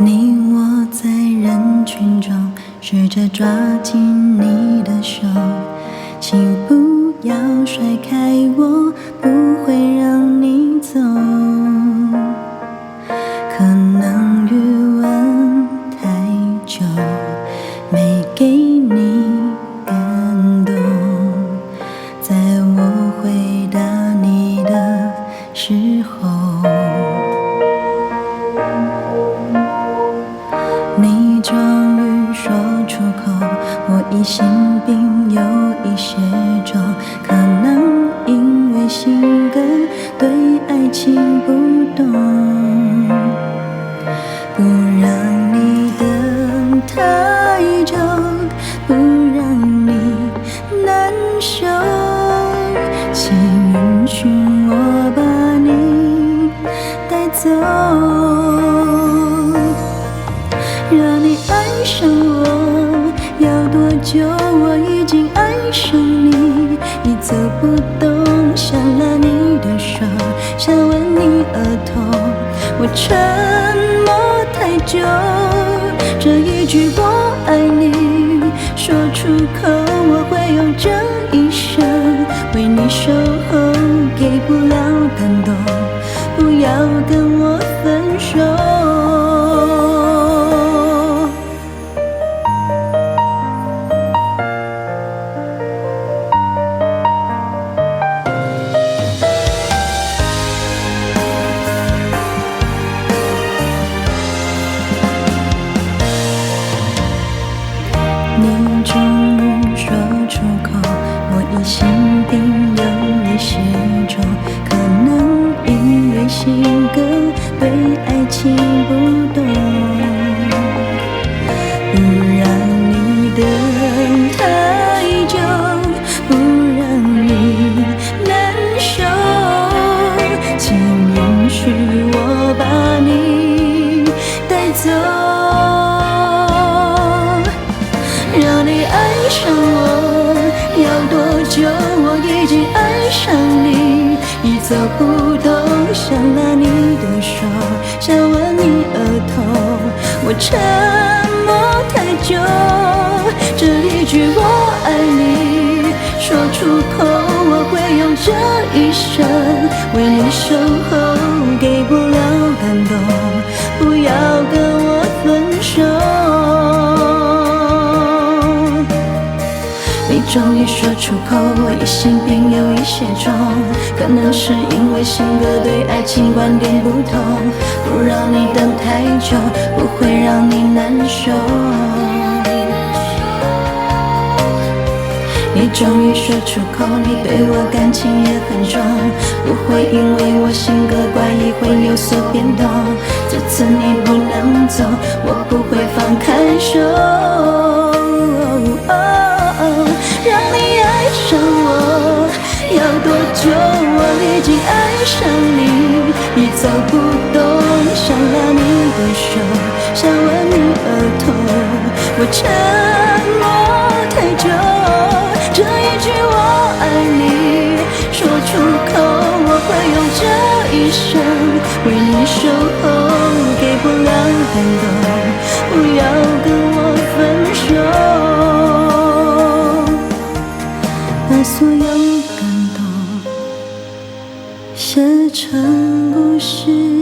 你我在人群中，试着抓紧你的手，请不要甩开我，不会让你走。可能余温太久，没给你感动，在我回答你的时候，你终于说出口，我疑心病有一些重，可能因为性格对爱情不懂，不让你等太久，不让你难受，请允许我把你带走，让你爱上我要多久？我已经爱上你，你走不动，想拉你的手，想吻你额头，我沉默太久，这一句我爱你说出口，我会用这一生为你守候，给不了感动，不要跟我分手。你终于说出口，我疑心病有一些重，可能因为性格对爱情不懂，不让你等太久，不让你难受，请允许我把你带走，让你爱上我要多久？我已经爱上你，已走不动，想拉你的手，想吻你额头，我沉默太久，这一句我爱你说出口，我会用这一生为你守候，给不了感动，不要跟我分手。你终于说出口，我疑心病有一些重，可能是因为性格对爱情观点不同，不让你等太久，不会让你难受。你终于说出口，你对我感情也很重，不会因为我性格怪异会有所变动，这次你不能走，我不会放开手。让你爱上我要多久？我已经爱上你，你走不动，想拉你的手，想吻你额头，我沉默太久，这一句我爱你说出口，我会用这一生为你守候，给不了感动，不要跟我分手，把所有感动写成故事。